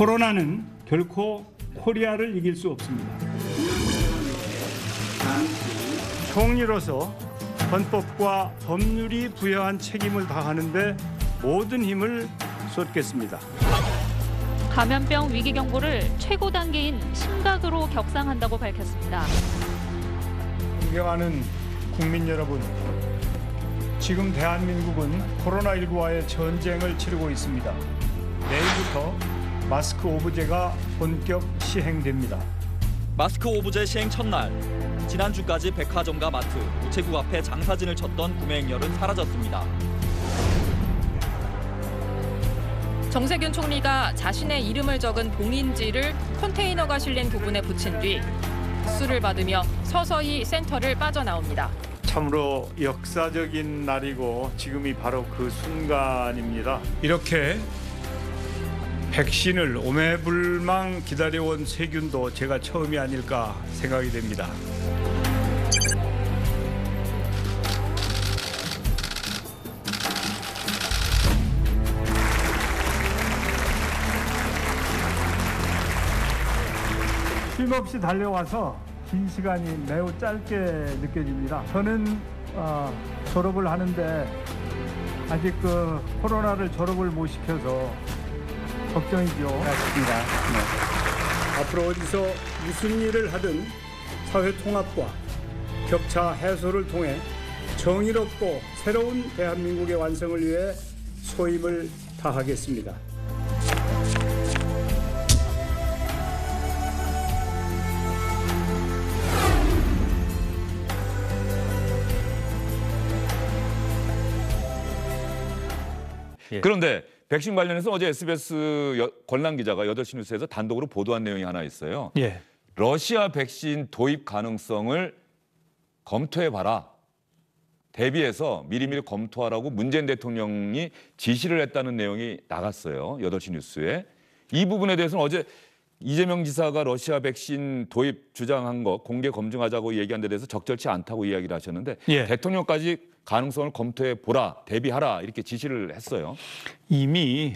코로나는 결코 코리아를 이길 수 없습니다. 총리로서 헌법과 법률이 부여한 책임을 다하는데 모든 힘을 쏟겠습니다. 감염병 위기 경보를 최고 단계인 심각으로 격상한다고 밝혔습니다. 존경하는 국민 여러분, 지금 대한민국은 코로나19와의 전쟁을 치르고 있습니다. 내일부터 마스크 오브제가 본격 시행됩니다. 마스크 오브제 시행 첫날, 지난주까지 백화점과 마트, 우체국 앞에 장사진을 쳤던 구매행렬은 사라졌습니다. 정세균 총리가 자신의 이름을 적은 봉인지를 컨테이너가 실린 부분에 붙인 뒤 수를 받으며 서서히 센터를 빠져나옵니다. 참으로 역사적인 날이고 지금이 바로 그 순간입니다. 이렇게 백신을 오매불망 기다려온 세균도 제가 처음이 아닐까 생각이 됩니다. 쉼없이 달려와서 긴 시간이 매우 짧게 느껴집니다. 저는 졸업을 하는데 아직 코로나를 졸업을 못 시켜서 걱정이죠. 맞습니다. 네. 앞으로 어디서 무슨 일을 하든 사회 통합과 격차 해소를 통해 정의롭고 새로운 대한민국의 완성을 위해 소임을 다하겠습니다. 그런데 백신 관련해서 어제 SBS 권란 기자가 8시 뉴스에서 단독으로 보도한 내용이 하나 있어요. 예. 러시아 백신 도입 가능성을 검토해봐라. 대비해서 미리미리 검토하라고 문재인 대통령이 지시를 했다는 내용이 나갔어요. 8시 뉴스에. 이 부분에 대해서는 어제 이재명 지사가 러시아 백신 도입 주장한 거 공개 검증하자고 얘기한 데 대해서 적절치 않다고 이야기를 하셨는데 예. 대통령까지 가능성을 검토해 보라, 대비하라 이렇게 지시를 했어요. 이미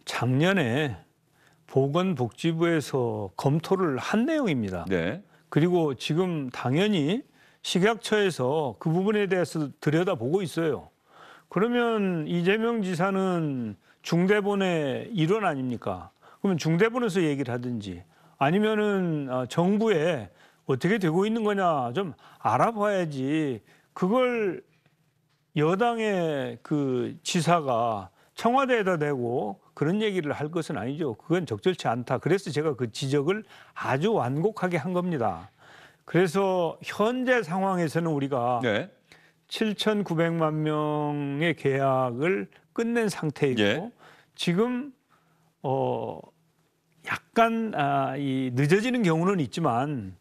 작년에 보건복지부에서 검토를 한 내용입니다. 네. 그리고 지금 당연히 식약처에서 그 부분에 대해서 들여다보고 있어요. 그러면 이재명 지사는 중대본의 일원 아닙니까? 그러면 중대본에서 얘기를 하든지 아니면은 정부에 어떻게 되고 있는 거냐 좀 알아봐야지. 그걸 여당의 그 지사가 청와대에다 대고 그런 얘기를 할 것은 아니죠. 그건 적절치 않다. 그래서 제가 그 지적을 아주 완곡하게 한 겁니다. 그래서 현재 상황에서는 우리가 네. 7,900만 명의 계약을 끝낸 상태이고 예. 지금 약간 이 늦어지는 경우는 있지만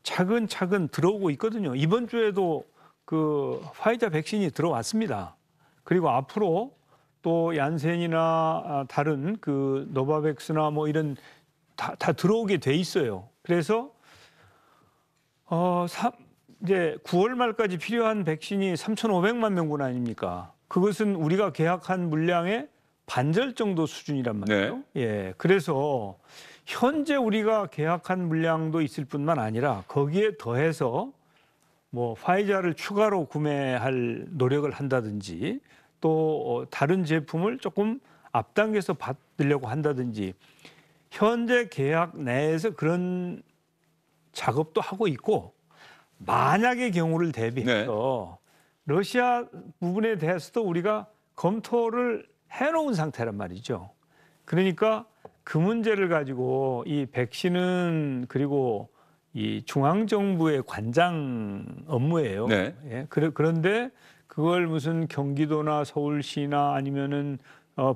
차근차근 들어오고 있거든요. 이번 주에도 그 화이자 백신이 들어왔습니다. 그리고 앞으로 또 얀센이나 다른 그 노바백스나 뭐 이런 다 들어오게 돼 있어요. 그래서 이제 9월 말까지 필요한 백신이 3,500만 명분 아닙니까? 그것은 우리가 계약한 물량의 반절 정도 수준이란 말이에요. 네. 예, 그래서 현재 우리가 계약한 물량도 있을 뿐만 아니라 거기에 더해서 뭐 화이자를 추가로 구매할 노력을 한다든지 또 다른 제품을 조금 앞당겨서 받으려고 한다든지 현재 계약 내에서 그런 작업도 하고 있고 만약의 경우를 대비해서 러시아 부분에 대해서도 우리가 검토를 해놓은 상태란 말이죠. 그러니까 그 문제를 가지고 이 백신은 그리고 이 중앙정부의 관장 업무예요. 네. 예, 그런데 그걸 무슨 경기도나 서울시나 아니면은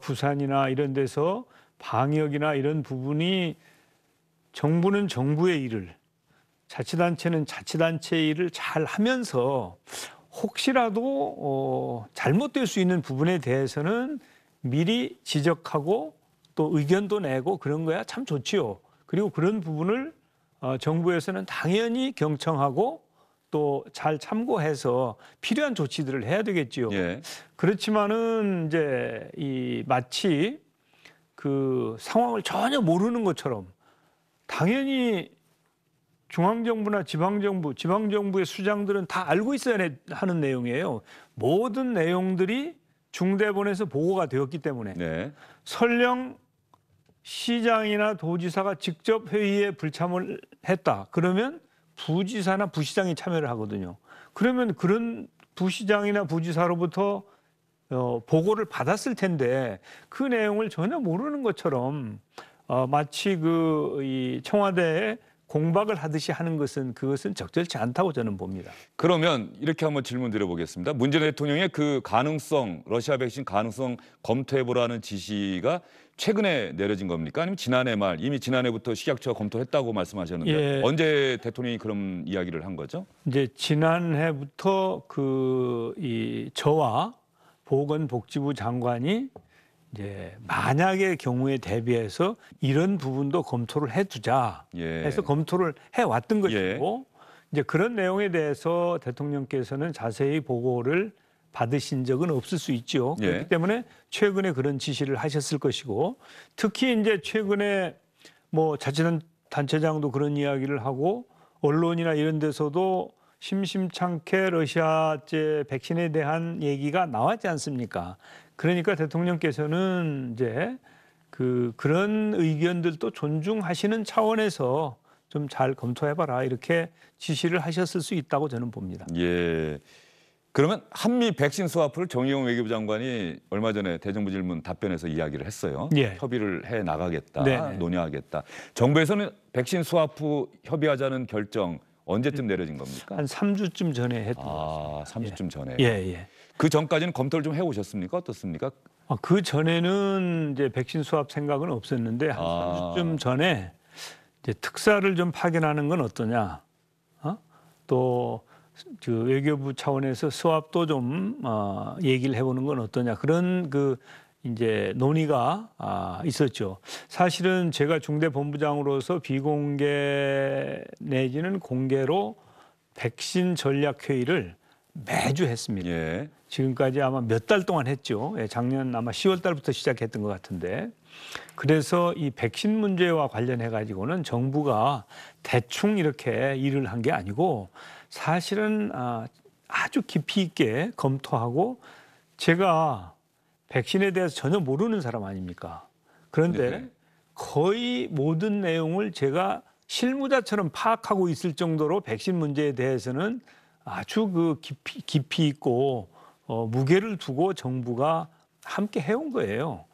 부산이나 이런 데서 방역이나 이런 부분이 정부는 정부의 일을 자치단체는 자치단체의 일을 잘 하면서 혹시라도 잘못될 수 있는 부분에 대해서는 미리 지적하고 또 의견도 내고 그런 거야 참 좋지요. 그리고 그런 부분을 정부에서는 당연히 경청하고 또 잘 참고해서 필요한 조치들을 해야 되겠지요. 예. 그렇지만은 이제 이 마치 그 상황을 전혀 모르는 것처럼 당연히 중앙정부나 지방정부의 수장들은 다 알고 있어야 하는 내용이에요. 모든 내용들이 중대본에서 보고가 되었기 때문에 네. 설령 시장이나 도지사가 직접 회의에 불참을 했다. 그러면 부지사나 부시장이 참여를 하거든요. 그러면 그런 부시장이나 부지사로부터 보고를 받았을 텐데 그 내용을 전혀 모르는 것처럼 마치 이 청와대에 공박을 하듯이 하는 그것은 적절치 않다고 저는 봅니다. 그러면 이렇게 한번 질문 드려보겠습니다. 문재인 대통령의 그 가능성, 러시아 백신 가능성 검토해보라는 지시가 최근에 내려진 겁니까? 아니면 지난해 말, 이미 지난해부터 식약처가 검토했다고 말씀하셨는데 예. 언제 대통령이 그런 이야기를 한 거죠? 이제 지난해부터 저와 보건복지부 장관이 이제 만약의 경우에 대비해서 이런 부분도 검토를 해두자 예. 해서 검토를 해왔던 것이고 이제 그런 내용에 대해서 대통령께서는 자세히 보고를 받으신 적은 없을 수 있죠. 예. 그렇기 때문에 최근에 그런 지시를 하셨을 것이고 특히 이제 최근에 뭐 자치단체장도 그런 이야기를 하고 언론이나 이런 데서도 심심찮게 러시아제 백신에 대한 얘기가 나왔지 않습니까? 그러니까 대통령께서는 이제 그런 의견들도 존중하시는 차원에서 좀 잘 검토해봐라 이렇게 지시를 하셨을 수 있다고 저는 봅니다. 예. 그러면 한미 백신 스와프를 정의용 외교부 장관이 얼마 전에 대정부 질문 답변에서 이야기를 했어요. 예. 협의를 해 나가겠다, 네네. 논의하겠다. 정부에서는 백신 스와프 협의하자는 결정 언제쯤 내려진 겁니까? 한 3주쯤 전에 했던 것 같습니다. 3주쯤 전에. 예, 예. 그 전까지는 검토를 좀 해오셨습니까? 어떻습니까? 그 전에는 이제 백신 수합 생각은 없었는데 한 3주쯤 전에 이제 특사를 좀 파견하는 건 어떠냐? 또 외교부 차원에서 수합도 좀 얘기를 해보는 건 어떠냐? 그런 이제 논의가 있었죠. 사실은 제가 중대본부장으로서 비공개 내지는 공개로 백신 전략 회의를 매주 했습니다. 예. 지금까지 아마 몇 달 동안 했죠. 작년 아마 10월 달부터 시작했던 것 같은데. 그래서 이 백신 문제와 관련해 가지고는 정부가 대충 이렇게 일을 한 게 아니고 사실은 아주 깊이 있게 검토하고 제가 백신에 대해서 전혀 모르는 사람 아닙니까? 그런데 네. 거의 모든 내용을 제가 실무자처럼 파악하고 있을 정도로 백신 문제에 대해서는 아주 깊이 있고 무게를 두고 정부가 함께 해온 거예요.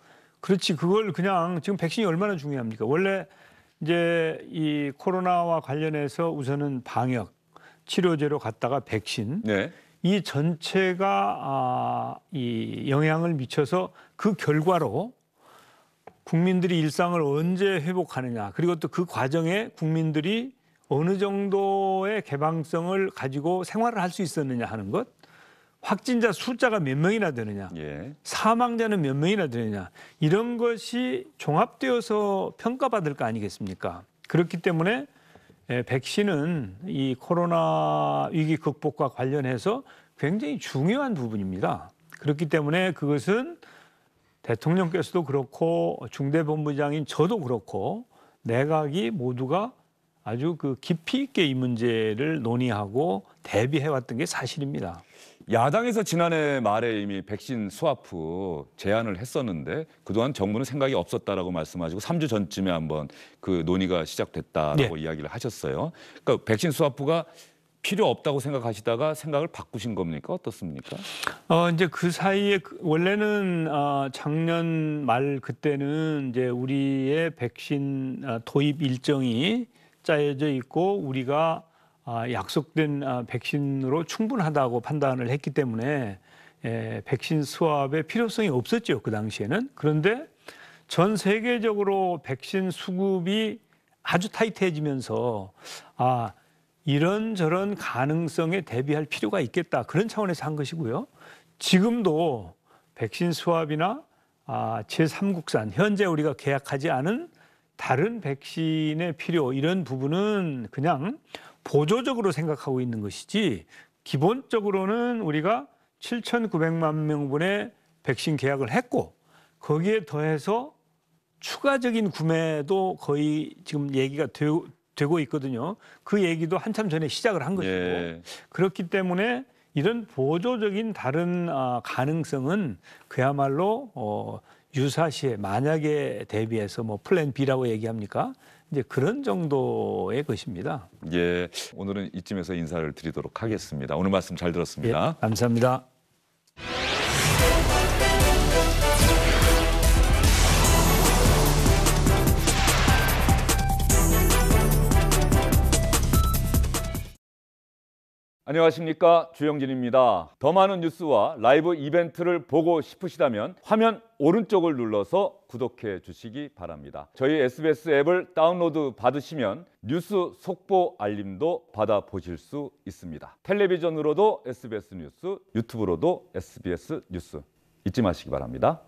그렇지 그걸 그냥 지금 백신이 얼마나 중요합니까? 원래 이제 이 코로나와 관련해서 우선은 방역, 치료제로 갔다가 백신 네. 이 전체가 이 영향을 미쳐서 그 결과로 국민들이 일상을 언제 회복하느냐 그리고 또 그 과정에 국민들이 어느 정도의 개방성을 가지고 생활을 할 수 있었느냐 하는 것 확진자 숫자가 몇 명이나 되느냐 예. 사망자는 몇 명이나 되느냐 이런 것이 종합되어서 평가받을 거 아니겠습니까? 그렇기 때문에 백신은 이 코로나 위기 극복과 관련해서 굉장히 중요한 부분입니다. 그렇기 때문에 그것은 대통령께서도 그렇고 중대본부장인 저도 그렇고 내각이 모두가 아주 깊이 있게 이 문제를 논의하고 대비해왔던 게 사실입니다. 야당에서 지난해 말에 이미 백신 스와프 제안을 했었는데 그동안 정부는 생각이 없었다라고 말씀하시고 3주 전쯤에 한번 그 논의가 시작됐다라고 이야기를 하셨어요. 그러니까 백신 스와프가 필요 없다고 생각하시다가 생각을 바꾸신 겁니까? 어떻습니까? 이제 그 사이에 원래는 작년 말 그때는 이제 우리의 백신 도입 일정이 짜여져 있고 우리가 약속된 백신으로 충분하다고 판단을 했기 때문에 백신 수합의 필요성이 없었죠. 그 당시에는. 그런데 전 세계적으로 백신 수급이 아주 타이트해지면서 이런저런 가능성에 대비할 필요가 있겠다. 그런 차원에서 한 것이고요. 지금도 백신 수합이나 제3국산 현재 우리가 계약하지 않은 다른 백신의 필요 이런 부분은 그냥 보조적으로 생각하고 있는 것이지 기본적으로는 우리가 7,900만 명분의 백신 계약을 했고 거기에 더해서 추가적인 구매도 거의 지금 얘기가 되고 있거든요. 그 얘기도 한참 전에 시작을 한 것이고 예. 그렇기 때문에 이런 보조적인 다른 가능성은 그야말로 유사시에 만약에 대비해서 뭐 플랜 B라고 얘기합니까? 이제 그런 정도의 것입니다. 예. 오늘은 이쯤에서 인사를 드리도록 하겠습니다. 오늘 말씀 잘 예, 들었습니다. 감사합니다. 안녕하십니까, 주영진입니다. 더 많은 뉴스와 라이브 이벤트를 보고 싶으시다면 화면 오른쪽을 눌러서 구독해 주시기 바랍니다. 저희 SBS 앱을 다운로드 받으시면 뉴스 속보 알림도 받아보실 수 있습니다. 텔레비전으로도 SBS 뉴스, 유튜브로도 SBS 뉴스 잊지 마시기 바랍니다.